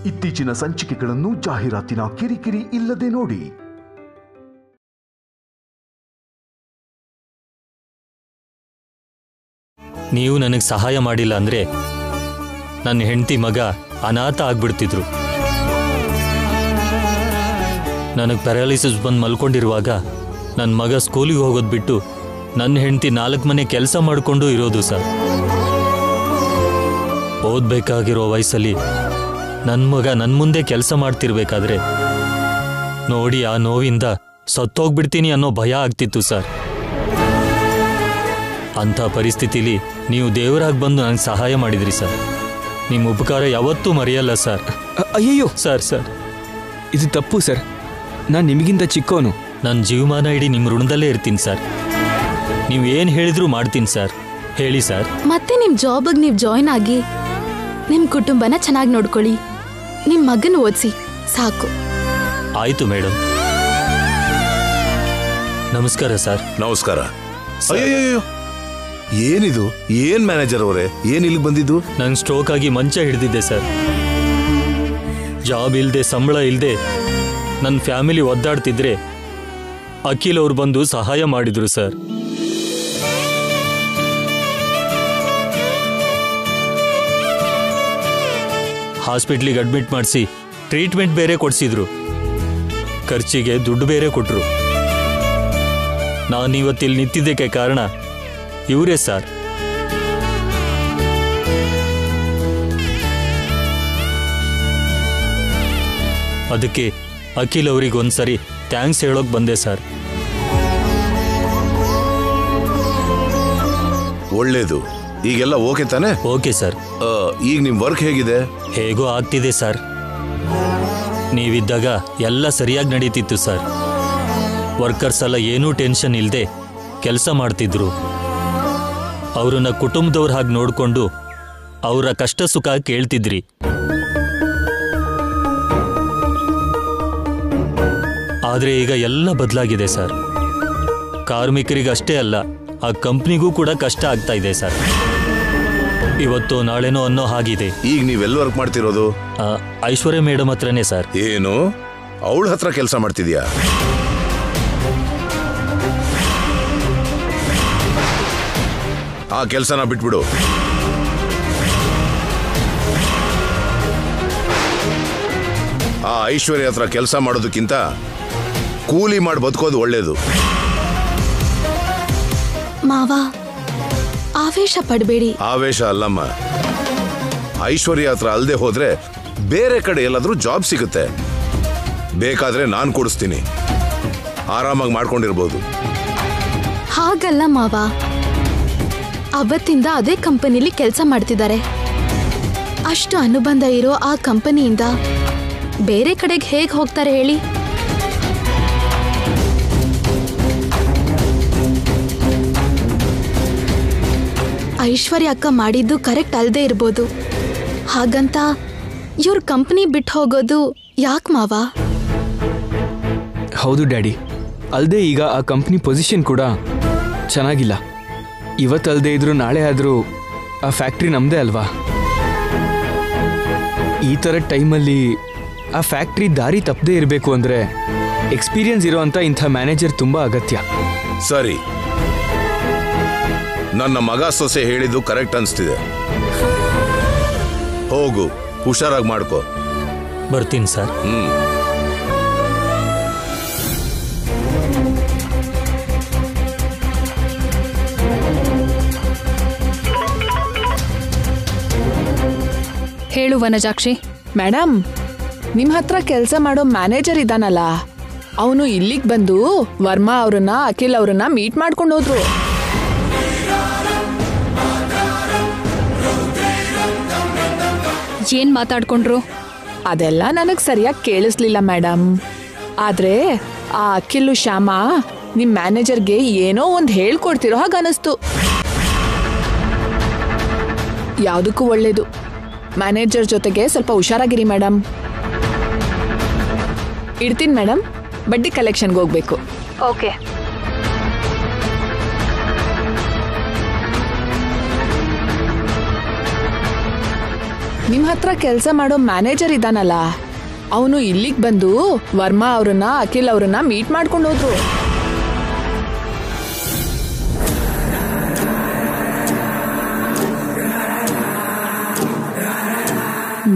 ಇತ್ತೀಚಿನ ಸಂಚಿಕೆಗಳನ್ನು ಜಾಹೀರಾತಿನ ಕಿರಿಕಿರಿ ಇಲ್ಲದೆ ನೋಡಿ. ನೀವು ನನಗೆ ಸಹಾಯ ಮಾಡಿಲ್ಲ ಅಂದ್ರೆ ನನ್ನ ಹೆಂಡತಿ ಮಗ ಅನಾಥ ಆಗ್ಬಿಡ್ತಿದ್ರು. ನನಗೆ ಪ್ಯಾರಾಲಿಸಿಸ್ ಬಂದು ಮಲ್ಕೊಂಡಿರುವಾಗ ನನ್ನ ಮಗ ಸ್ಕೂಲಿಗೆ ಹೋಗೋದು ಬಿಟ್ಟು ನನ್ನ ಹೆಂಡತಿ 4 ಮನೆ ಕೆಲಸ ಮಾಡಿಕೊಂಡು ಇರೋದು ಸರ್. ಓದಬೇಕಾಗಿರೋ ವಯಸ್ಸಲ್ಲಿ ನನ್ನ ಮಗ ನನ್ನ ಮುಂದೆ ಕೆಲಸ ಮಾಡ್ತಿರ್ಬೇಕಾದ್ರೆ ನೋಡಿ ಆ ನೋವಿಂದ ಸತ್ತೋಗ್ಬಿಡ್ತೀನಿ ಅನ್ನೋ ಭಯ ಆಗ್ತಿತ್ತು ಸರ್. ಅಂಥ ಪರಿಸ್ಥಿತಿಲಿ ನೀವು ದೇವರಾಗಿ ಬಂದು ನನಗೆ ಸಹಾಯ ಮಾಡಿದ್ರಿ ಸರ್. ನಿಮ್ಮ ಉಪಕಾರ ಯಾವತ್ತೂ ಮರೆಯಲ್ಲ ಸರ್. ಅಯ್ಯಯ್ಯೋ ಸರ್ ಸರ್ ಇದು ತಪ್ಪು ಸರ್. ನಾನು ನಿಮಗಿಂತ ಚಿಕ್ಕವನು. ನನ್ನ ಜೀವಮಾನ ಇಡೀ ನಿಮ್ಮ ಋಣದಲ್ಲೇ ಇರ್ತೀನಿ ಸರ್. ನೀವು ಏನು ಹೇಳಿದ್ರು ಮಾಡ್ತೀನಿ ಸರ್. ಹೇಳಿ ಸರ್. ಮತ್ತೆ ನಿಮ್ಮ ಜಾಬಿಗೆ ನೀವು ಜಾಯ್ನ್ ಆಗಿ ನಿಮ್ಮ ಕುಟುಂಬನ ಚೆನ್ನಾಗಿ ನೋಡ್ಕೊಳ್ಳಿ. ನಿಮ್ಮ ಮಗನ ಓದಿಸಿ ಸಾಕು. ಆಯ್ತು ಮೇಡಮ್. ನಮಸ್ಕಾರ ಸರ್. ನಮಸ್ಕಾರ. ಅಯ್ಯೋ ಏನಿದು? ಏನ್ ಮ್ಯಾನೇಜರ್ ಅವರೇ, ಏನ್ ಇಲ್ಲಿಗೆ ಬಂದಿದ್ದು? ನಂಗೆ ಸ್ಟ್ರೋಕ್ ಆಗಿ ಮಂಚ ಹಿಡಿದಿದ್ದೆ ಸರ್. ಜಾಬ್ ಇಲ್ಲದೆ ಸಂಬಳ ಇಲ್ಲದೆ ನನ್ನ ಫ್ಯಾಮಿಲಿ ಒದ್ದಾಡ್ತಿದ್ರೆ ಅಖಿಲ್ ಅವ್ರು ಬಂದು ಸಹಾಯ ಮಾಡಿದ್ರು ಸರ್. ಹಾಸ್ಪಿಟ್ಲಿಗೆ ಅಡ್ಮಿಟ್ ಮಾಡಿಸಿ ಟ್ರೀಟ್ಮೆಂಟ್ ಬೇರೆ ಕೊಡಿಸಿದ್ರು. ಖರ್ಚಿಗೆ ದುಡ್ಡು ಬೇರೆ ಕೊಟ್ಟರು. ನಾನಿವತ್ತಿಲ್ಲಿ ನಿಂತಿದ್ದಕ್ಕೆ ಕಾರಣ ಇವರೇ ಸರ್. ಅದಕ್ಕೆ ಅಖಿಲ್ ಅವ್ರಿಗೆ ಒಂದ್ಸರಿ ಥ್ಯಾಂಕ್ಸ್ ಹೇಳೋಕ್ ಬಂದೆ ಸರ್. ಒಳ್ಳೇದು. ಈಗೆಲ್ಲ ಓಕೆ ತಾನೆ? Okay sir. ಈಗ ನಿಮ್ ವರ್ಕ್ ಹೇಗಿದೆ? ಹೇಗೋ ಆಗ್ತಿದೆ ಸರ್. ನೀವಿದ್ದಾಗ ಎಲ್ಲ ಸರಿಯಾಗಿ ನಡೀತಿತ್ತು ಸರ್. ವರ್ಕರ್ಸ್ ಎಲ್ಲ ಏನೂ ಟೆನ್ಷನ್ ಇಲ್ಲದೆ ಕೆಲಸ ಮಾಡ್ತಿದ್ರು. ಅವ್ರನ್ನ ಕುಟುಂಬದವ್ರ ಹಾಗೆ ನೋಡಿಕೊಂಡು ಅವರ ಕಷ್ಟ ಸುಖ ಕೇಳ್ತಿದ್ರಿ. ಆದರೆ ಈಗ ಎಲ್ಲ ಬದಲಾಗಿದೆ ಸರ್. ಕಾರ್ಮಿಕರಿಗಷ್ಟೇ ಅಲ್ಲ, ಆ ಕಂಪ್ನಿಗೂ ಕೂಡ ಕಷ್ಟ ಆಗ್ತಾ ಇದೆ ಸರ್. ಇವತ್ತು ನಾಳೆನೋ ಅನ್ನೋ ಹಾಗಿದೆ. ಈಗ ನೀವೆಲ್ಲ ವರ್ಕ್ ಮಾಡ್ತಿರೋದು? ಐಶ್ವರ್ಯ ಮೇಡಮ್ ಹತ್ರನೇ ಸರ್. ಏನು, ಅವಳ ಹತ್ರ ಕೆಲಸ ಮಾಡ್ತಿದ್ಯಾ? ಆ ಕೆಲಸನ ಬಿಟ್ಬಿಡು. ಆ ಐಶ್ವರ್ಯ ಹತ್ರ ಕೆಲಸ ಮಾಡೋದಕ್ಕಿಂತ ಕೂಲಿ ಮಾಡಿ ಬದುಕೋದು ಒಳ್ಳೇದು. ಮಾವ, ಆವೇಶ ಪಡಬೇಡಿ. ಆವೇಶ ಅಲ್ಲಮ್ಮ. ಐಶ್ವರ್ಯ ಹತ್ರ ಅಲ್ಲದೆ ಹೋದ್ರೆ ಬೇರೆ ಕಡೆ ಎಲ್ಲಾದ್ರೂ ಜಾಬ್ ಸಿಗುತ್ತೆ. ಬೇಕಾದ್ರೆ ನಾನು ಕೊಡಿಸ್ತೀನಿ. ಆರಾಮಾಗಿ ಮಾಡ್ಕೊಂಡಿರ್ಬೋದು. ಹಾಗಲ್ಲ ಮಾವ, ಅವತ್ತಿಂದ ಅದೇ ಕಂಪನಿಲಿ ಕೆಲಸ ಮಾಡ್ತಿದ್ದಾರೆ. ಅಷ್ಟು ಅನುಬಂಧ ಇರೋ ಆ ಕಂಪನಿಯಿಂದ ಬೇರೆ ಕಡೆಗೆ ಹೇಗೆ ಹೋಗ್ತಾರೆ ಹೇಳಿ? ಐಶ್ವರ್ಯ ಅಕ್ಕ ಮಾಡಿದ್ದು ಕರೆಕ್ಟ್ ಅಲ್ಲದೆ ಇರ್ಬೋದು. ಹಾಗಂತ ಇವ್ರ ಕಂಪನಿ ಬಿಟ್ಟು ಹೋಗೋದು ಯಾಕೆ ಮಾವ? ಹೌದು ಡ್ಯಾಡಿ. ಅಲ್ಲದೆ ಈಗ ಆ ಕಂಪ್ನಿ ಪೊಸಿಷನ್ ಕೂಡ ಚೆನ್ನಾಗಿಲ್ಲ. ಇವತ್ತಲ್ಲದೆ ಇದ್ರೂ ನಾಳೆ ಆದರೂ ಆ ಫ್ಯಾಕ್ಟ್ರಿ ನಮ್ಮದೇ ಅಲ್ವಾ? ಈ ಥರ ಟೈಮಲ್ಲಿ ಆ ಫ್ಯಾಕ್ಟ್ರಿ ದಾರಿ ತಪ್ಪದೇ ಇರಬೇಕು ಅಂದರೆ ಎಕ್ಸ್ಪೀರಿಯನ್ಸ್ ಇರೋವಂಥ ಇಂಥ ಮ್ಯಾನೇಜರ್ ತುಂಬ ಅಗತ್ಯ. ಸರಿ, ನನ್ನ ಮಗ ಸೊಸೆ ಹೇಳಿದ್ದು ಕರೆಕ್ಟ್ ಅನಿಸ್ತಿದೆ. ಹೋಗು, ಹುಷಾರಾಗಿ ಮಾಡ್ಕೋ. ಬರ್ತೀನಿ ಸರ್. ಹೇಳು ವನಜಾಕ್ಷಿ. ಮೇಡಮ್, ನಿಮ್ಮ ಹತ್ರ ಕೆಲಸ ಮಾಡೋ ಮ್ಯಾನೇಜರ್ ಇದ್ದಾನಲ್ಲ, ಅವನು ಇಲ್ಲಿಗೆ ಬಂದು ವರ್ಮಾ ಅವ್ರನ್ನ ಅಖಿಲ್ ಅವ್ರನ್ನ ಮೀಟ್ ಮಾಡ್ಕೊಂಡು ಹೋದ್ರು. ಏನ್ ಮಾತಾಡ್ಕೊಂಡ್ರು? ಅದೆಲ್ಲ ನನಗೆ ಸರಿಯಾಗಿ ಕೇಳಿಸ್ಲಿಲ್ಲ ಮೇಡಮ್. ಆದ್ರೆ ಆ ಅಖಿಲು ಶ್ಯಾಮ ನಿಮ್ ಮ್ಯಾನೇಜರ್ಗೆ ಏನೋ ಒಂದು ಹೇಳ್ಕೊಡ್ತಿರೋ ಹಾಗೆ ಅನಿಸ್ತು. ಯಾವುದಕ್ಕೂ ಒಳ್ಳೇದು. ಮ್ಯಾನೇಜರ್ ಜೊತೆಗೆ ಸ್ವಲ್ಪ ಹುಷಾರಾಗಿರಿ ಮೇಡಮ್. ಇಡ್ತೀನಿ ಮೇಡಮ್, ಬಡ್ಡಿ ಕಲೆಕ್ಷನ್ಗೆ ಹೋಗ್ಬೇಕು. ಓಕೆ. ನಿಮ್ ಹತ್ರ ಕೆಲಸ ಮಾಡೋ ಮ್ಯಾನೇಜರ್ ಇದ್ದಾನಲ್ಲ, ಅವನು ಇಲ್ಲಿಗೆ ಬಂದು ವರ್ಮಾ ಅವ್ರನ್ನ ಅಖಿಲ್ ಅವ್ರನ್ನ ಮೀಟ್ ಮಾಡ್ಕೊಂಡು ಹೋದ್ರು.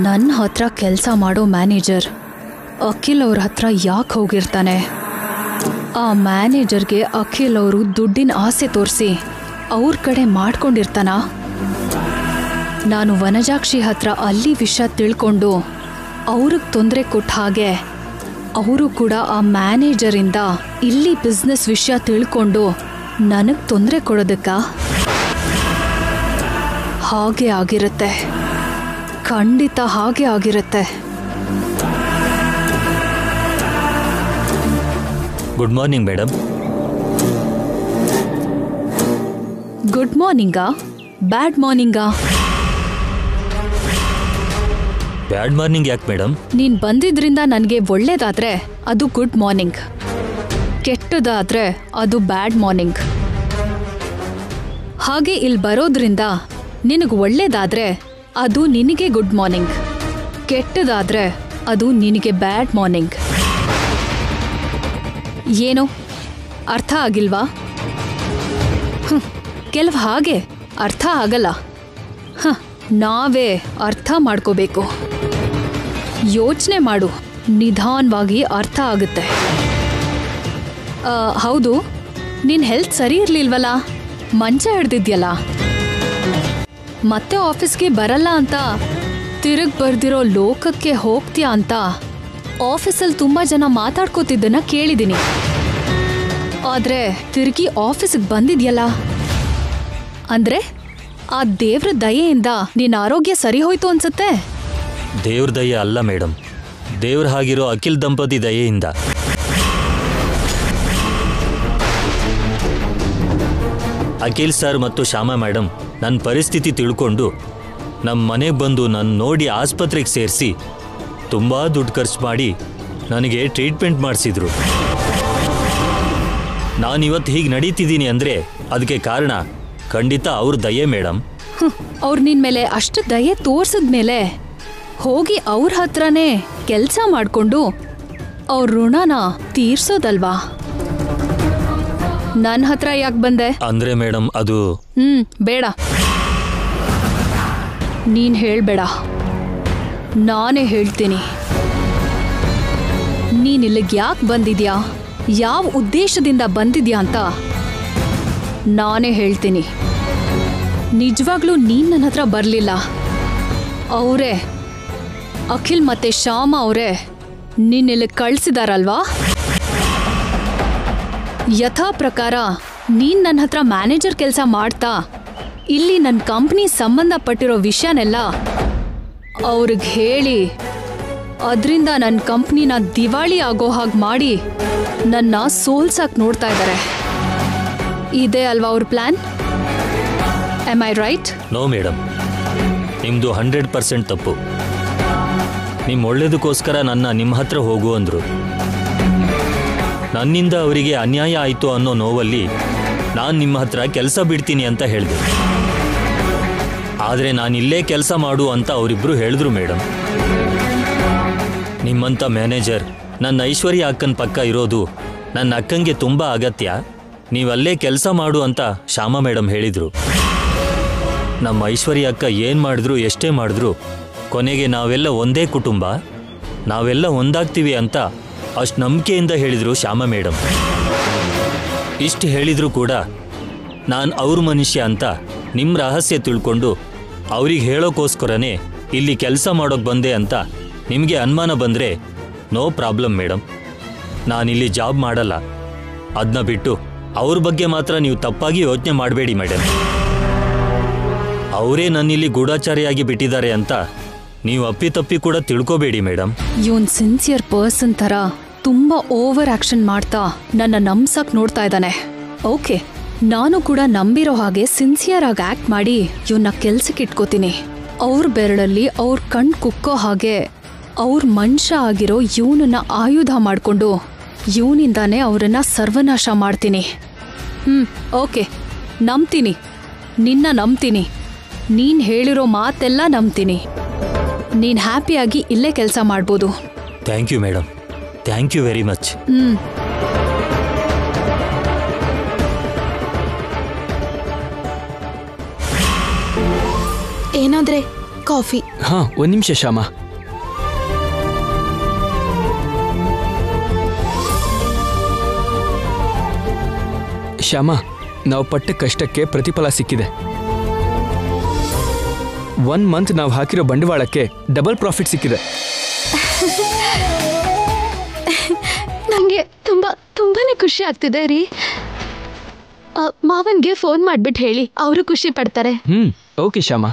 ನನ್ನ ಹತ್ರ ಕೆಲಸ ಮಾಡೋ ಮ್ಯಾನೇಜರ್ ಅಖಿಲ್ ಅವ್ರ ಹತ್ರ ಯಾಕೆ ಹೋಗಿರ್ತಾನೆ? ಆ ಮ್ಯಾನೇಜರ್ಗೆ ಅಖಿಲ್ ಅವರು ದುಡ್ಡಿನ ಆಸೆ ತೋರಿಸಿ ಅವ್ರ ಕಡೆ ಮಾಡ್ಕೊಂಡಿರ್ತಾನ. ನಾನು ವನಜಾಕ್ಷಿ ಹತ್ರ ಅಲ್ಲಿ ವಿಷಯ ತಿಳ್ಕೊಂಡು ಅವ್ರಿಗೆ ತೊಂದರೆ ಕೊಟ್ಟ ಹಾಗೆ ಅವರು ಕೂಡ ಆ ಮ್ಯಾನೇಜರಿಂದ ಇಲ್ಲಿ ಬಿಸ್ನೆಸ್ ವಿಷಯ ತಿಳ್ಕೊಂಡು ನನಗೆ ತೊಂದರೆ ಕೊಡೋದಕ್ಕ? ಹಾಗೆ ಆಗಿರುತ್ತೆ, ಖಂಡಿತ ಹಾಗೆ ಆಗಿರುತ್ತೆ. Good morning madam. ಗುಡ್ ಮಾರ್ನಿಂಗಾ ಬ್ಯಾಡ್ ಮಾರ್ನಿಂಗಾ? ಬ್ಯಾಡ್ ಮಾರ್ನಿಂಗ್ ಯಾಕೆ ಮೇಡಮ್? ನೀನ್ ಬಂದಿದ್ರಿಂದ ನನಗೆ ಒಳ್ಳೇದಾದ್ರೆ ಅದು ಗುಡ್ ಮಾರ್ನಿಂಗ್, ಕೆಟ್ಟದಾದ್ರೆ ಅದು ಬ್ಯಾಡ್ ಮಾರ್ನಿಂಗ್. ಹಾಗೆ ಇಲ್ಲಿ ಬರೋದ್ರಿಂದ ನಿನಗೆ ಒಳ್ಳೇದಾದ್ರೆ ಅದು ನಿನಗೆ ಗುಡ್ ಮಾರ್ನಿಂಗ್, ಕೆಟ್ಟದಾದ್ರೆ ಅದು ನಿನಗೆ ಬ್ಯಾಡ್ ಮಾರ್ನಿಂಗ್. ಏನೋ ಅರ್ಥ ಆಗಿಲ್ವಾ? ಕೆಲವು ಹಾಗೆ ಅರ್ಥ ಆಗಲ್ಲ. ನಾವೇ ಅರ್ಥ ಮಾಡ್ಕೋಬೇಕು. ಯೋಚನೆ ಮಾಡು, ನಿಧಾನವಾಗಿ ಅರ್ಥ ಆಗುತ್ತೆ. ಹೌದು, ನಿನ್ನ ಹೆಲ್ತ್ ಸರಿ ಇರಲಿಲ್ವಲ್ಲ, ಮಂಚ ಹಿಡ್ದಿದ್ಯಲ್ಲ, ಮತ್ತೆ ಆಫೀಸ್ಗೆ ಬರಲ್ಲ ಅಂತ ತಿರುಗಿ ಬರ್ದಿರೋ ಲೋಕಕ್ಕೆ ಹೋಗ್ತೀಯಾ ಅಂತ ಆಫೀಸಲ್ಲಿ ತುಂಬ ಜನ ಮಾತಾಡ್ಕೋತಿದ್ದನ್ನ ಕೇಳಿದ್ದೀನಿ. ಆದರೆ ತಿರುಗಿ ಆಫೀಸಿಗೆ ಬಂದಿದ್ಯಲ್ಲ ಅಂದರೆ ಆ ದೇವ್ರ ದಯೆಯಿಂದ ನಿನ್ನ ಆರೋಗ್ಯ ಸರಿ ಹೋಯ್ತು ಅನ್ಸುತ್ತೆ. ದೇವ್ರ ದಯೆ ಅಲ್ಲ ಮೇಡಮ್, ದೇವ್ರ ಹಾಗಿರೋ ಅಖಿಲ್ ದಂಪತಿ ದಯೆಯಿಂದ. ಅಖಿಲ್ ಸರ್ ಮತ್ತು ಶ್ಯಾಮಾ ಮೇಡಮ್ ನನ್ನ ಪರಿಸ್ಥಿತಿ ತಿಳ್ಕೊಂಡು ನಮ್ಮ ಮನೆಗೆ ಬಂದು ನನ್ನ ನೋಡಿ ಆಸ್ಪತ್ರೆಗೆ ಸೇರಿಸಿ ತುಂಬ ದುಡ್ಡು ಖರ್ಚು ಮಾಡಿ ನನಗೆ ಟ್ರೀಟ್ಮೆಂಟ್ ಮಾಡಿಸಿದ್ರು. ನಾನಿವತ್ತು ಹೀಗೆ ನಡೀತಿದ್ದೀನಿ ಅಂದರೆ ಅದಕ್ಕೆ ಕಾರಣ ಖಂಡಿತ ಅವ್ರ ದಯೆ ಮೇಡಮ್. ಅವ್ರು ನಿನ್ನ ಮೇಲೆ ಅಷ್ಟು ದಯೆ ತೋರಿಸಿದ್ಮೇಲೆ ಹೋಗಿ ಅವ್ರ ಹತ್ರನೇ ಕೆಲಸ ಮಾಡಿಕೊಂಡು ಅವ್ರ ಋಣನ ತೀರ್ಸೋದಲ್ವಾ? ನನ್ನ ಹತ್ರ ಯಾಕೆ ಬಂದೆ ಅಂದರೆ ಮೇಡಮ್ ಅದು ಬೇಡ, ನೀನು ಹೇಳಬೇಡ, ನಾನೇ ಹೇಳ್ತೀನಿ. ನೀನಿಲ್ಲಿಗೆ ಯಾಕೆ ಬಂದಿದ್ಯಾ, ಯಾವ ಉದ್ದೇಶದಿಂದ ಬಂದಿದ್ಯಾ ಅಂತ ನಾನೇ ಹೇಳ್ತೀನಿ. ನಿಜವಾಗ್ಲೂ ನೀನು ನನ್ನ ಹತ್ರ ಬರಲಿಲ್ಲ, ಅವರೇ ಅಖಿಲ್ ಮತ್ತೆ ಶ್ಯಾಮ ಅವರೇ ನಿನ್ನೆಲ್ಲಿ ಕಳಿಸಿದಾರಲ್ವಾ? ಯಥಾ ಪ್ರಕಾರ ನೀನು ನನ್ನ ಹತ್ರ ಮ್ಯಾನೇಜರ್ ಕೆಲಸ ಮಾಡ್ತಾ ಇಲ್ಲಿ ನನ್ನ ಕಂಪ್ನಿ ಸಂಬಂಧಪಟ್ಟಿರೋ ವಿಷಯನೆಲ್ಲ ಅವ್ರಿಗೆ ಹೇಳಿ ಅದರಿಂದ ನನ್ನ ಕಂಪ್ನಿನ ದಿವಾಳಿ ಆಗೋ ಹಾಗೆ ಮಾಡಿ ನನ್ನ ಸೋಲ್ಸಕ್ಕೆ ನೋಡ್ತಾ ಇದ್ದಾರೆ. ಇದೇ ಅಲ್ವಾ ಅವ್ರ plan? Am I right? No madam, ನಿಮ್ಮದು 100% ತಪ್ಪು. ನಿಮ್ಮ ಒಳ್ಳೇದಕ್ಕೋಸ್ಕರ ನನ್ನ ನಿಮ್ಮ ಹತ್ರ ಹೋಗು ಅಂದರು. ನನ್ನಿಂದ ಅವರಿಗೆ ಅನ್ಯಾಯ ಆಯಿತು ಅನ್ನೋ ನೋವಲ್ಲಿ ನಾನು ನಿಮ್ಮ ಹತ್ರ ಕೆಲಸ ಬಿಡ್ತೀನಿ ಅಂತ ಹೇಳಿದೆ. ಆದರೆ ನಾನಿಲ್ಲೇ ಕೆಲಸ ಮಾಡು ಅಂತ ಅವರಿಬ್ಬರು ಹೇಳಿದ್ರು ಮೇಡಮ್. ನಿಮ್ಮಂಥ ಮ್ಯಾನೇಜರ್ ನನ್ನ ಐಶ್ವರ್ಯ ಅಕ್ಕನ ಪಕ್ಕ ಇರೋದು ನನ್ನ ಅಕ್ಕಂಗೆ ತುಂಬ ಅಗತ್ಯ. ನೀವಲ್ಲೇ ಕೆಲಸ ಮಾಡು ಅಂತ ಶ್ಯಾಮಾ ಮೇಡಮ್ ಹೇಳಿದರು. ನಮ್ಮ ಐಶ್ವರ್ಯ ಅಕ್ಕ ಏನು ಮಾಡಿದ್ರು ಎಷ್ಟೇ ಮಾಡಿದ್ರು ಕೊನೆಗೆ ನಾವೆಲ್ಲ ಒಂದೇ ಕುಟುಂಬ, ನಾವೆಲ್ಲ ಒಂದಾಗ್ತೀವಿ ಅಂತ ಅಷ್ಟು ನಂಬಿಕೆಯಿಂದ ಹೇಳಿದರು ಶ್ಯಾಮಾ ಮೇಡಮ್. ಇಷ್ಟು ಹೇಳಿದರೂ ಕೂಡ ನಾನು ಅವ್ರ ಮನುಷ್ಯ ಅಂತ ನಿಮ್ಮ ರಹಸ್ಯ ತಿಳ್ಕೊಂಡು ಅವ್ರಿಗೆ ಹೇಳೋಕ್ಕೋಸ್ಕರನೇ ಇಲ್ಲಿ ಕೆಲಸ ಮಾಡೋಕ್ಕೆ ಬಂದೆ ಅಂತ ನಿಮಗೆ ಅನುಮಾನ ಬಂದರೆ ನೋ ಪ್ರಾಬ್ಲಮ್ ಮೇಡಮ್, ನಾನಿಲ್ಲಿ ಜಾಬ್ ಮಾಡಲ್ಲ. ಅದನ್ನ ಬಿಟ್ಟು ಅವ್ರ ಬಗ್ಗೆ ಮಾತ್ರ ನೀವು ತಪ್ಪಾಗಿ ಯೋಚನೆ ಮಾಡಬೇಡಿ ಮೇಡಮ್. ಅವರೇ ನನ್ನಿಲ್ಲಿ ಗೂಢಾಚಾರಿಯಾಗಿ ಬಿಟ್ಟಿದ್ದಾರೆ ಅಂತ ನೀವು ಅಪ್ಪಿತಪ್ಪಿ ಕೂಡ ತಿಳ್ಕೋಬೇಡಿ ಮೇಡಮ್. ಇವನ್ ಸಿನ್ಸಿಯರ್ ಪರ್ಸನ್ ಥರ ತುಂಬ ಓವರ್ ಆಕ್ಷನ್ ಮಾಡ್ತಾ ನನ್ನ ನಂಬ್ಸಕ್ ನೋಡ್ತಾ ಇದ್ದಾನೆ. ಓಕೆ, ನಾನು ಕೂಡ ನಂಬಿರೋ ಹಾಗೆ ಸಿನ್ಸಿಯರ್ ಆಗಿ ಆಕ್ಟ್ ಮಾಡಿ ಇವನ್ನ ಕೆಲ್ಸಕ್ಕೆ ಇಟ್ಕೋತೀನಿ. ಅವ್ರ ಬೆರಳಲ್ಲಿ ಅವ್ರ ಕಣ್ ಕುಕ್ಕೋ ಹಾಗೆ ಅವ್ರ ಮನುಷ್ಯ ಆಗಿರೋ ಇವನನ್ನ ಆಯುಧ ಮಾಡಿಕೊಂಡು ಇವನಿಂದಾನೇ ಅವರನ್ನ ಸರ್ವನಾಶ ಮಾಡ್ತೀನಿ. ಓಕೆ, ನಂಬ್ತೀನಿ, ನಿನ್ನ ನಂಬ್ತೀನಿ, ನೀನು ಹೇಳಿರೋ ಮಾತೆಲ್ಲ ನಂಬ್ತೀನಿ. ನೀನ್ ಹ್ಯಾಪಿಯಾಗಿ ಇಲ್ಲೇ ಕೆಲಸ ಮಾಡ್ಬೋದು. Thank you madam, thank you very much. ಏನಾದ್ರೆ ಕಾಫಿ? ಹಾ, ಒಂದ್ ನಿಮಿಷ ಶ್ಯಾಮ. ಶ್ಯಾಮ, ನಾವು ಪಟ್ಟ ಕಷ್ಟಕ್ಕೆ ಪ್ರತಿಫಲ ಸಿಕ್ಕಿದೆ. 1 ಮಂತ್ ನಾವು ಹಾಕಿರೋ ಬಂಡವಾಳಕ್ಕೆ ಡಬಲ್ ಪ್ರಾಫಿಟ್ ಸಿಕ್ಕಿದೆ. ನಂಗೆ ತುಂಬಾನೇ ಖುಷಿ ಆಗ್ತಿದೆ ರೀ. ಮಾವನ್ಗೆ ಫೋನ್ ಮಾಡ್ಬಿಟ್ಟು ಹೇಳಿ, ಅವರು ಖುಷಿ ಪಡ್ತಾರೆ. ಓಕೆ ಶ್ಯಾಮ.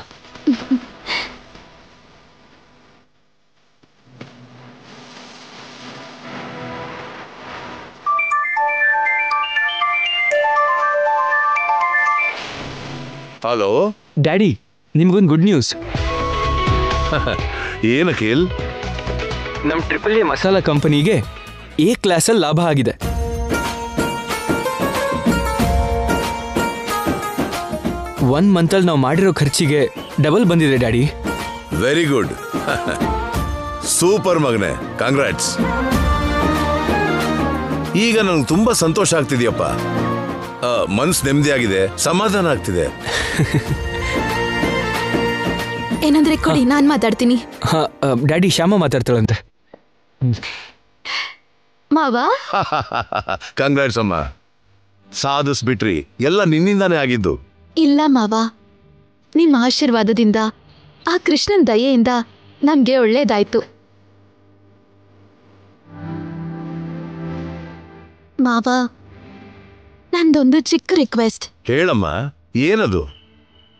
ಹಲೋ ಡ್ಯಾಡಿ, ನಿಮ್ಗೊಂದು ಗುಡ್ ನ್ಯೂಸ್. ಏನು ಅಖಿಲ್? ನಮ್ಮ AAA ಮಸಾಲಾ ಕಂಪನಿಗೆ A ಕ್ಲಾಸಲ್ಲಿ ಲಾಭ ಆಗಿದೆ. ಒನ್ ಮಂತಲ್ಲಿ ನಾವು ಮಾಡಿರೋ ಖರ್ಚಿಗೆ ಡಬಲ್ ಬಂದಿದೆ ಡ್ಯಾಡಿ. ವೆರಿ ಗುಡ್, ಸೂಪರ್ ಮಗನೆ, ಕಾಂಗ್ರಾಟ್ಸ್. ಈಗ ನನಗೆ ತುಂಬಾ ಸಂತೋಷ ಆಗ್ತಿದೆಯಪ್ಪ. ಮನ್ಸು ನೆಮ್ಮದಿಯಾಗಿದೆ, ಸಮಾಧಾನ ಆಗ್ತಿದೆ. ಏನಂದ್ರೆ ಕೊಡಿ, ನಾನ್ ಮಾತಾಡ್ತೀನಿ. ಹಾ ಡ್ಯಾಡಿ, ಶ್ಯಾಮ ಮಾತಾಡ್ತಾಳಂತೆ. ಮಾವ, ಕಾಂಗ್ರಾಟ್ಸ್ ಅಮ್ಮ, ಸಾಧಿಸ್ಬಿಟ್ರಿ. ಎಲ್ಲ ನಿನ್ನಿಂದಾನೇ ಆಗಿದ್ದು. ಇಲ್ಲ ಮಾವ, ನಿಮ್ಮ ಆಶೀರ್ವಾದದಿಂದ, ಆ ಕೃಷ್ಣನ್ ದಯೆಯಿಂದ ನಮ್ಗೆ ಒಳ್ಳೇದಾಯ್ತು. ಮಾವ, ನಂದೊಂದು ಚಿಕ್ಕ ರಿಕ್ವೆಸ್ಟ್. ಹೇಳಮ್ಮ, ಏನದು?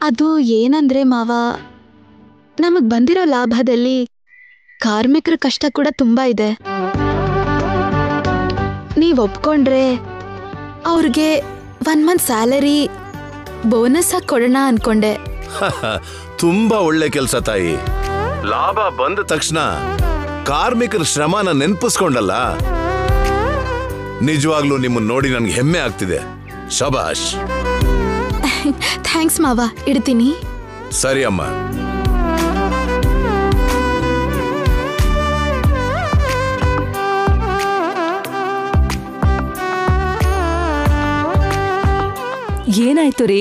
ಅದು ಏನಂದ್ರೆ ಮಾವ, ನಮಗ್ ಬಂದಿರೋ ಲಾಭದಲ್ಲಿ ಕಾರ್ಮಿಕರ ಕಷ್ಟ ಕೂಡ ತುಂಬಾ ಇದೆ. ನೀವ್ ಒಪ್ಕೊಂಡ್ರೆ ಅವ್ರಿಗೆ 1 ಮಂತ್ ಸ್ಯಾಲರಿ ಬೋನಸ್ ಆಗಿ ಕೊಡೋಣ ಅನ್ಕೊಂಡೆ. ತುಂಬಾ ಒಳ್ಳೆ ಕೆಲಸ ತಾಯಿ. ಲಾಭ ಬಂದ ತಕ್ಷಣ ಕಾರ್ಮಿಕರ ಶ್ರಮನ ನೆನ್ಪಿಸ್ಕೊಂಡಲ್ಲ, ನಿಜವಾಗ್ಲೂ ನಿಮ್ಮನ್ನ ನೋಡಿ ನನ್ಗೆ ಹೆಮ್ಮೆ ಆಗ್ತಿದೆ. ಶಬಾಷ್. ಥ್ಯಾಂಕ್ಸ್ ಮಾವ, ಇಡ್ತೀನಿ. ಸರಿ ಅಮ್ಮ. ಏನಾಯ್ತು ರೀ?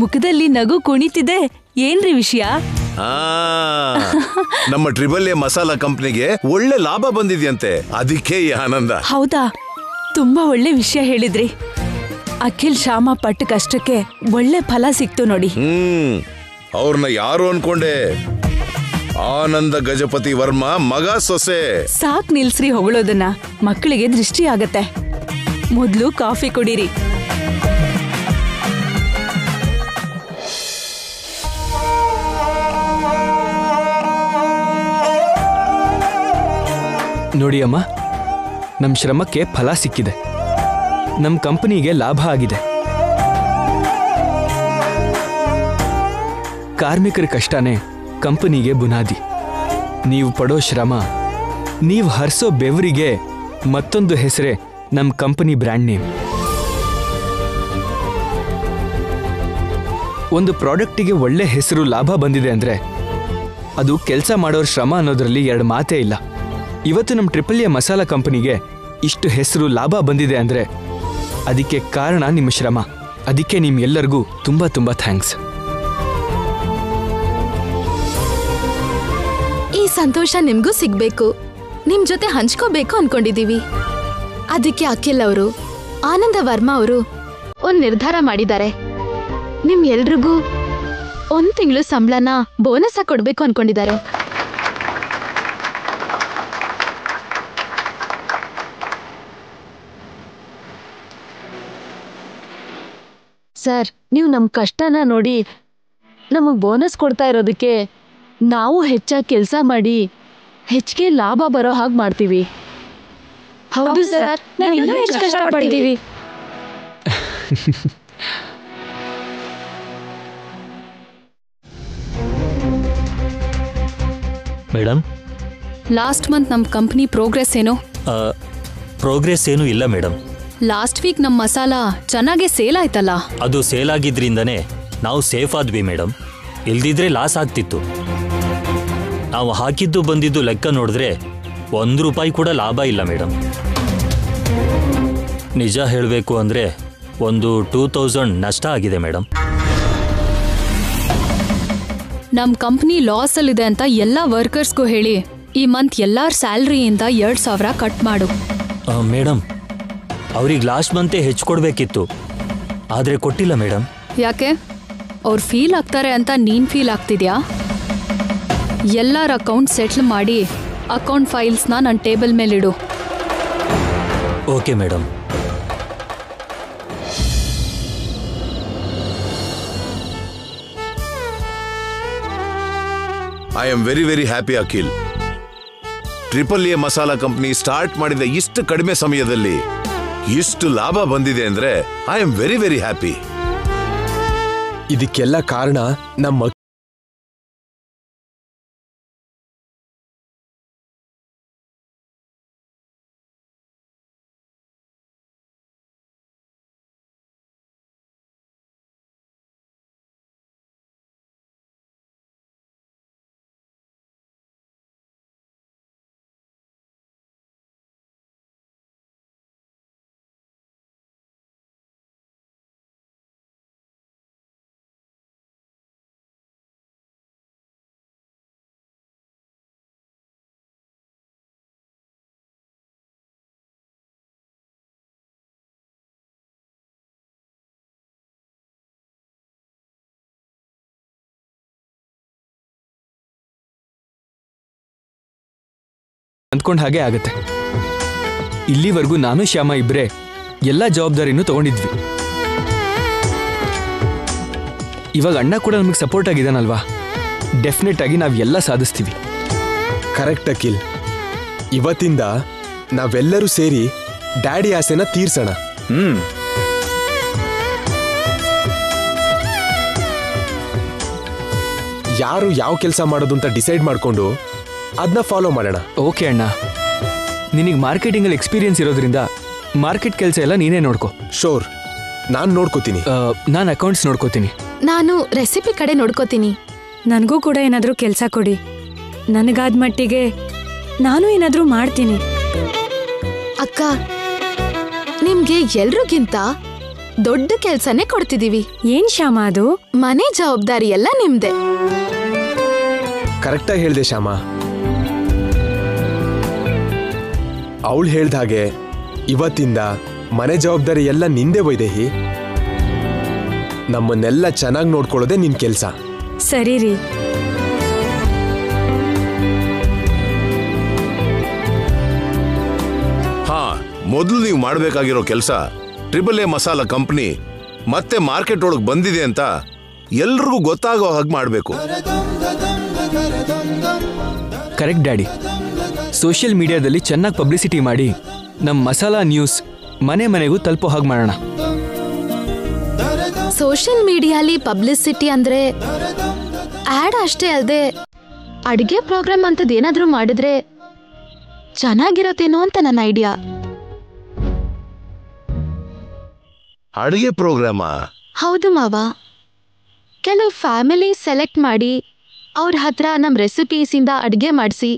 ಮುಖದಲ್ಲಿ ನಗು ಕುಣಿತಿದೆ, ಏನ್ರಿ ವಿಷಯ? ನಮ್ಮ AAA ಮಸಾಲಾ ಕಂಪ್ನಿಗೆ ಒಳ್ಳೆ ಲಾಭ ಬಂದಿದ್ಯಂತೆ, ಅದಕ್ಕೆ ಈ ಆನಂದ. ಹೌದಾ? ತುಂಬಾ ಒಳ್ಳೆ ವಿಷಯ ಹೇಳಿದ್ರಿ. ಅಖಿಲ್ ಶ್ಯಾಮ ಪಟ್ಟ ಕಷ್ಟಕ್ಕೆ ಒಳ್ಳೆ ಫಲ ಸಿಕ್ತು ನೋಡಿ. ಅವ್ರನ್ನ ಯಾರು ಅನ್ಕೊಂಡೆ? ಆನಂದ ಗಜಪತಿ ವರ್ಮಾ ಮಗ ಸೊಸೆ. ಸಾಕ್ ನಿಲ್ಸ್ರಿ ಹೊಗಳೋದನ್ನ, ಮಕ್ಕಳಿಗೆ ದೃಷ್ಟಿ ಆಗತ್ತೆ. ಮೊದ್ಲು ಕಾಫಿ ಕುಡೀರಿ. ನೋಡಿ ಅಮ್ಮ, ನಮ್ಮ ಶ್ರಮಕ್ಕೆ ಫಲ ಸಿಕ್ಕಿದೆ. ನಮ್ಮ ಕಂಪನಿಗೆ ಲಾಭ ಆಗಿದೆ. ಕಾರ್ಮಿಕರ ಕಷ್ಟನೇ ಕಂಪನಿಗೆ ಬುನಾದಿ. ನೀವು ಪಡೋ ಶ್ರಮ, ನೀವು ಹರಿಸೋ ಬೆವರಿಗೆ ಮತ್ತೊಂದು ಹೆಸರೇ ನಮ್ಮ ಕಂಪನಿ ಬ್ರ್ಯಾಂಡ್ ನೇಮ್. ಒಂದು ಪ್ರಾಡಕ್ಟಿಗೆ ಒಳ್ಳೆ ಹೆಸರು, ಲಾಭ ಬಂದಿದೆ ಅಂದರೆ ಅದು ಕೆಲಸ ಮಾಡೋರ ಶ್ರಮ ಅನ್ನೋದ್ರಲ್ಲಿ 2 ಮಾತೇ ಇಲ್ಲ. ಇವತ್ತು ನಮ್ಮ AAA ಮಸಾಲಾ ಕಂಪನಿಗೆ ಇಷ್ಟು ಹೆಸರು, ಲಾಭ ಬಂದಿದೆ ಅಂದರೆ ಅದಕ್ಕೆ ಕಾರಣ ನಿಮ್ಮ ಶ್ರಮ. ಅದಕ್ಕೆ ನಿಮ್ಗೆಲ್ಲರಿಗೂ ತುಂಬ ತುಂಬ ಥ್ಯಾಂಕ್ಸ್. ಈ ಸಂತೋಷ ನಿಮ್ಗೂ ಸಿಗ್ಬೇಕು, ನಿಮ್ ಜೊತೆ ಹಂಚ್ಕೋಬೇಕು ಅನ್ಕೊಂಡಿದೀವಿ. ಅದಕ್ಕೆ ಅಖಿಲ್ ಅವರು, ಆನಂದ ವರ್ಮಾ ಅವರು ಒಂದ್ ನಿರ್ಧಾರ ಮಾಡಿದ್ದಾರೆ. ನಿಮ್ ಎಲ್ರಿಗೂ 1 ತಿಂಗಳು ಸಂಬಳನ ಬೋನಸ್ ಆಗಿ ಕೊಡ್ಬೇಕು ಅನ್ಕೊಂಡಿದ್ದಾರೆ. ಸರ್, ನೀವು ನಮ್ಮ ಕಷ್ಟನ ನೋಡಿ ನಮಗೆ ಬೋನಸ್ ಕೊಡ್ತಾ ಇರೋದಕ್ಕೆ ನಾವು ಹೆಚ್ಚಾಗಿ ಕೆಲಸ ಮಾಡಿ ಹೆಚ್ಚಿಗೆ ಲಾಭ ಬರೋ ಹಾಗೆ ಮಾಡ್ತೀವಿ. ಹೌದು ಸರ್, ನಾವು ಇನ್ನೂ ಹೆಚ್ಚು ಕಷ್ಟಪಡ್ತೀವಿ. ಮೇಡಮ್, ಲಾಸ್ಟ್ ಮಂತ್ ನಮ್ಮ ಕಂಪ್ನಿ ಪ್ರೋಗ್ರೆಸ್ ಏನು? ಪ್ರೋಗ್ರೆಸ್ ಏನೂ ಇಲ್ಲ ಮೇಡಮ್. ಲಾಸ್ಟ್ ವೀಕ್ ನಮ್ಮ ಮಸಾಲ ಚೆನ್ನಾಗೇ ಸೇಲ್ ಆಯ್ತಲ್ಲ? ಅದು ಸೇಲ್ ಆಗಿದ್ರಿಂದನೇ ನಾವು ಸೇಫ್ ಆದ್ವಿ ಮೇಡಮ್, ಇಲ್ದಿದ್ರೆ ಲಾಸ್ ಆಗ್ತಿತ್ತು. ನಾವು ಹಾಕಿದ್ದು ಬಂದಿದ್ದು ಲೆಕ್ಕ ನೋಡಿದ್ರೆ ₹1 ಕೂಡ ಲಾಭ ಇಲ್ಲ ಮೇಡಮ್. ನಿಜ ಹೇಳಬೇಕು ಅಂದರೆ ಒಂದು 2000 ನಷ್ಟ ಆಗಿದೆ ಮೇಡಮ್. ನಮ್ಮ ಕಂಪ್ನಿ ಲಾಸಲ್ಲಿದೆ ಅಂತ ಎಲ್ಲ ವರ್ಕರ್ಸ್ಗೂ ಹೇಳಿ ಈ ಮಂತ್ ಎಲ್ಲರ ಸ್ಯಾಲ್ರಿಯಿಂದ 2,000 ಕಟ್ ಮಾಡು. ಮೇಡಮ್, ಅವ್ರಿಗೆ ಲಾಸ್ಟ್ ಮಂತೇ ಹೆಚ್ಚು ಕೊಡಬೇಕಿತ್ತು, ಆದರೆ ಕೊಟ್ಟಿಲ್ಲ ಮೇಡಮ್. ಯಾಕೆ? ಅವ್ರು ಫೀಲ್ ಆಗ್ತಾರೆ ಅಂತ ನೀನು ಫೀಲ್ ಆಗ್ತಿದ್ಯಾ? ಎಲ್ಲರ ಅಕೌಂಟ್ ಸೆಟ್ಲ್ ಮಾಡಿ ಅಕೌಂಟ್ ಫೈಲ್ಸ್ನ ನನ್ನ ಟೇಬಲ್ ಮೇಲಿಡು. Okay madam. I am very very happy Akhil. AAA masala company start ಮಾಡಿದ ಇಷ್ಟು ಕಡಿಮೆ ಸಮಯದಲ್ಲಿ ಇಷ್ಟು ಲಾಭ ಬಂದಿದೆ ಅಂದ್ರೆ I am very very happy. ಇದಕ್ಕೆಲ್ಲ ಕಾರಣ ನಮ್ಮ ಅಂದ್ಕೊಂಡ ಹಾಗೆ ಆಗತ್ತೆ. ಇಲ್ಲಿವರೆಗೂ ನಾನು ಶ್ಯಾಮ ಇಬ್ಬರೇ ಎಲ್ಲ ಜವಾಬ್ದಾರಿನೂ ತಗೊಂಡಿದ್ವಿ. ಇವಾಗ ಅಣ್ಣ ಕೂಡ ನಮಗೆ ಸಪೋರ್ಟ್ ಆಗಿದ್ದಾನಲ್ವಾ, ಡೆಫಿನೆಟ್ ಆಗಿ ನಾವು ಎಲ್ಲ ಸಾಧಿಸ್ತೀವಿ. ಕರೆಕ್ಟ್ ಅಖಿಲ್. ಇವತ್ತಿಂದ ನಾವೆಲ್ಲರೂ ಸೇರಿ ಡ್ಯಾಡಿ ಆಸೆನ ತೀರ್ಸೋಣ. ಯಾರು ಯಾವ ಕೆಲಸ ಮಾಡೋದು ಅಂತ ಡಿಸೈಡ್ ಮಾಡ್ಕೊಂಡು ಅದನ್ನ ಫಾಲೋ ಮಾಡೋಣ. ಓಕೆ ಅಣ್ಣ, ನಿನಗೆ ಮಾರ್ಕೆಟಿಂಗಲ್ಲಿ ಎಕ್ಸ್ಪೀರಿಯನ್ಸ್ ಇರೋದ್ರಿಂದ ಮಾರ್ಕೆಟ್ ಕೆಲಸ ಎಲ್ಲ ನೀನೇ ನೋಡ್ಕೋ. ಶೋರ್, ನಾನು ನೋಡ್ಕೋತೀನಿ. ನಾನು ಅಕೌಂಟ್ಸ್ ನೋಡ್ಕೋತೀನಿ. ನಾನು ರೆಸಿಪಿ ಕಡೆ ನೋಡ್ಕೋತೀನಿ. ನನಗೂ ಕೂಡ ಏನಾದರೂ ಕೆಲಸ ಕೊಡಿ. ನನಗಾದ ಮಟ್ಟಿಗೆ ನಾನು ಏನಾದರೂ ಮಾಡ್ತೀನಿ. ಅಕ್ಕ, ನಿಮ್ಗೆ ಎಲ್ರಿಗಿಂತ ದೊಡ್ಡ ಕೆಲ್ಸನೇ ಕೊಡ್ತಿದೀವಿ. ಏನ್ ಶ್ಯಾಮ ಅದು? ಮನೆ ಜವಾಬ್ದಾರಿ ಎಲ್ಲ ನಿಮ್ದೆ. ಕರೆಕ್ಟಾಗಿ ಹೇಳ್ದೆ ಶ್ಯಾಮ. ಅವಳು ಹೇಳ್ದ ಹಾಗೆ ಇವತ್ತಿಂದ ಮನೆ ಜವಾಬ್ದಾರಿ ಎಲ್ಲ ನಿಂದೆ ವೈದೇಹಿ. ನಮ್ಮನ್ನೆಲ್ಲ ಚೆನ್ನಾಗಿ ನೋಡ್ಕೊಳ್ಳೋದೇ ನಿನ್ ಕೆಲ್ಸ. ಸರಿ ರೀ. ಹಾ, ಮೊದಲು ನೀವು ಮಾಡಬೇಕಾಗಿರೋ ಕೆಲಸ AAA ಮಸಾಲಾ ಕಂಪನಿ ಮತ್ತೆ ಮಾರ್ಕೆಟ್ ಒಳಗೆ ಬಂದಿದೆ ಅಂತ ಎಲ್ರಿಗೂ ಗೊತ್ತಾಗೋ ಹಾಗೆ ಮಾಡಬೇಕು. Correct daddy. ಸೋಷಿಯಲ್ ಮೀಡಿಯಾದಲ್ಲಿ ಚೆನ್ನಾಗಿ ಪಬ್ಲಿಸಿಟಿ ಮಾಡಿ ನಮ್ಮ ಮಸಾಲಾ ನ್ಯೂಸ್ ಮನೆ ಮನೆಗೂ ತಲುಪೋ ಹಾಗೆ ಮಾಡೋಣ. ಸೋಷಿಯಲ್ ಮೀಡಿಯಾಲಿ ಪಬ್ಲಿಸಿಟಿ ಅಂದ್ರೆ ಆಡ್ ಅಷ್ಟೇ ಅಲ್ಲದೆ ಅಡಿಗೆ ಪ್ರೋಗ್ರಾಮ್ ಅಂತದ್ ಏನಾದ್ರೂ ಮಾಡಿದ್ರೆ ಚೆನ್ನಾಗಿರತ್ತೇನೋ ಅಂತ ನನ್ನ ಐಡಿಯಾ. ಅಡುಗೆ ಪ್ರೋಗ್ರಾಮ? ಹೌದು ಮಾವ. ಕೆಲವು ಫ್ಯಾಮಿಲಿ ಸೆಲೆಕ್ಟ್ ಮಾಡಿ ಅವ್ರ ಹತ್ರ ನಮ್ಮ ರೆಸಿಪೀಸಿಂದ ಅಡುಗೆ ಮಾಡಿಸಿ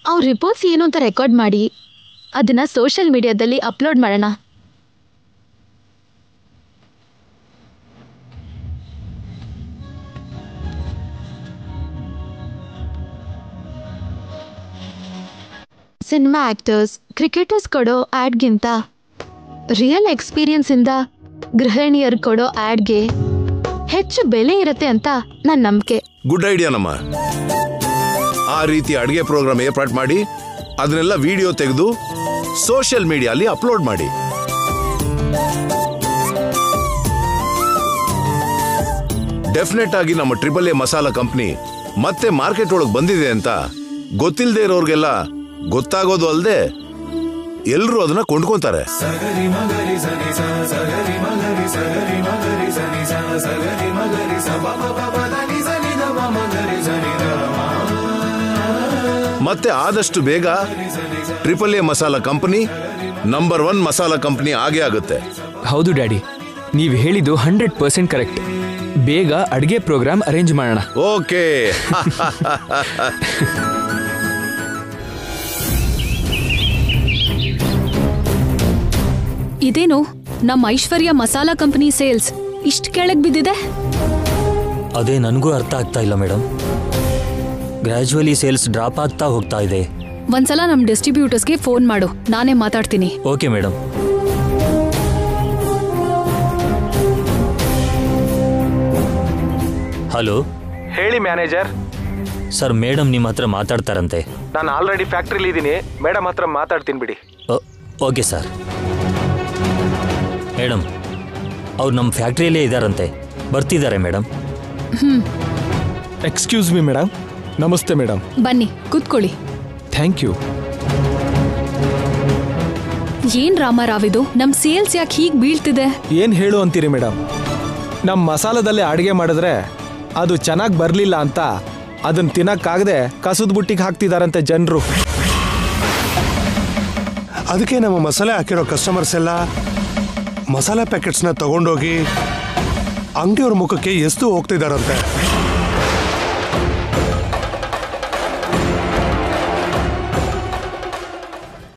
ಅವ್ರ ರಿಪೋರ್ಟ್ಸ್ ಏನು ಅಂತ ರೆಕಾರ್ಡ್ ಮಾಡಿ ಅದನ್ನ ಸೋಷಿಯಲ್ ಮೀಡಿಯಾದಲ್ಲಿ ಅಪ್ಲೋಡ್ ಮಾಡೋಣ. ಸಿನಿಮಾ ಆಕ್ಟರ್ಸ್, ಕ್ರಿಕೆಟರ್ಸ್ ಕೊಡೋ ಆಡ್ಗಿಂತ ರಿಯಲ್ ಎಕ್ಸ್ಪೀರಿಯನ್ಸ್ ಇಂದ ಗೃಹಿಣಿಯರು ಕೊಡೋ ಆಡ್ಗೆ ಹೆಚ್ಚು ಬೆಲೆ ಇರುತ್ತೆ ಅಂತ ನನ್ನ ನಂಬಿಕೆ. ಗುಡ್ ಐಡಿಯಾ ನಮ್ಮ. ಆ ರೀತಿ ಅಡುಗೆ ಪ್ರೋಗ್ರಾಮ್ ಏರ್ಪಾಟ್ ಮಾಡಿ ಅದನ್ನೆಲ್ಲ ವಿಡಿಯೋ ತೆಗೆದು ಸೋಷಿಯಲ್ ಮೀಡಿಯಾಲಿ ಅಪ್ಲೋಡ್ ಮಾಡಿ. ಡೆಫಿನೆಟ್ ಆಗಿ ನಮ್ಮ AAA ಮಸಾಲಾ ಕಂಪನಿ ಮತ್ತೆ ಮಾರ್ಕೆಟ್ ಒಳಗೆ ಬಂದಿದೆ ಅಂತ ಗೊತ್ತಿಲ್ಲದೆ ಇರೋರ್ಗೆಲ್ಲ ಗೊತ್ತಾಗೋದು ಅಲ್ಲದೆ ಎಲ್ಲರೂ ಅದನ್ನ ಕೊಂಡ್ಕೊಂತಾರೆ. ಮತ್ತೆ ಆದಷ್ಟು ಬೇಗ AAA masala company number 1 masala company ಆಗೇ ಆಗುತ್ತೆ. ಹೌದು ಡ್ಯಾಡಿ, ನೀವು ಹೇಳಿದ್ದು 100% ಕರೆಕ್ಟ್. ಬೇಗ ಅಡಿಗೆ ಪ್ರೋಗ್ರಾಮ್ ಅರೇಂಜ್ ಮಾಡೋಣ. ಓಕೆ. ಇದೇನು ನಮ್ಮ ಐಶ್ವರ್ಯ ಮಸಾಲಾ ಕಂಪನಿ ಸೇಲ್ಸ್ ಇಷ್ಟು ಕೆಳಗೆ ಬಿದ್ದಿದೆ? ಅದೇ ನನಗೂ ಅರ್ಥ ಆಗ್ತಾ ಇಲ್ಲ ಮೇಡಮ್. ಗ್ರ್ಯಾಜುವಲಿ ಸೇಲ್ಸ್ ಡ್ರಾಪ್ ಆಗ್ತಾ ಹೋಗ್ತಾ ಇದೆ. ಒಂದ್ಸಲ ನಮ್ಮ ಡಿಸ್ಟ್ರಿಬ್ಯೂಟರ್ಸ್ಗೆ ಫೋನ್ ಮಾಡು, ನಾನೇ ಮಾತಾಡ್ತೀನಿ. Okay madam. ಹಲೋ. ಹೇಳಿ ಮ್ಯಾನೇಜರ್. ಸರ್, ಮೇಡಮ್ ನಿಮ್ಮ ಹತ್ರ ಮಾತಾಡ್ತಾರಂತೆ. ನಾನು ಆಲ್ರೆಡಿ ಫ್ಯಾಕ್ಟ್ರಿಲಿ ಇದ್ದೀನಿ, ಮೇಡಮ್ ಹತ್ರ ಮಾತಾಡ್ತೀನಿ ಬಿಡಿ. Okay sir. ಮೇಡಮ್, ಅವ್ರು ನಮ್ಮ ಫ್ಯಾಕ್ಟ್ರಿಯಲ್ಲೇ ಇದ್ದಾರಂತೆ, ಬರ್ತಿದ್ದಾರೆ ಮೇಡಮ್. Excuse me madam. ನಮಸ್ತೆ ಮೇಡಮ್. ಬನ್ನಿ ಕೂತ್ಕೊಳ್ಳಿ. Thank you. ಏನ್ ರಾಮಾರಾವ್ ಇದು? ನಮ್ ಸೇಲ್ಸ್ ಯಾಕೆ ಹೀಗ್ ಬೀಳ್ತಿದೆ? ಏನು ಹೇಳು ಅಂತೀರಿ ಮೇಡಮ್? ನಮ್ಮ ಮಸಾಲದಲ್ಲೇ ಅಡುಗೆ ಮಾಡಿದ್ರೆ ಅದು ಚೆನ್ನಾಗಿ ಬರಲಿಲ್ಲ ಅಂತ ಅದನ್ನು ತಿನ್ನಕ್ಕಾಗದೆ ಕಸದ ಬುಟ್ಟಿಗೆ ಹಾಕ್ತಿದಾರಂತೆ ಜನರು. ಅದಕ್ಕೆ ನಮ್ಮ ಮಸಾಲೆ ಹಾಕಿರೋ ಕಸ್ಟಮರ್ಸ್ ಎಲ್ಲ ಮಸಾಲೆ ಪ್ಯಾಕೆಟ್ಸ್ನ ತಗೊಂಡೋಗಿ ಅಂಗಡಿಯವ್ರ ಮುಖಕ್ಕೆ ಎಷ್ಟು ಹೋಗ್ತಿದಾರಂತೆ.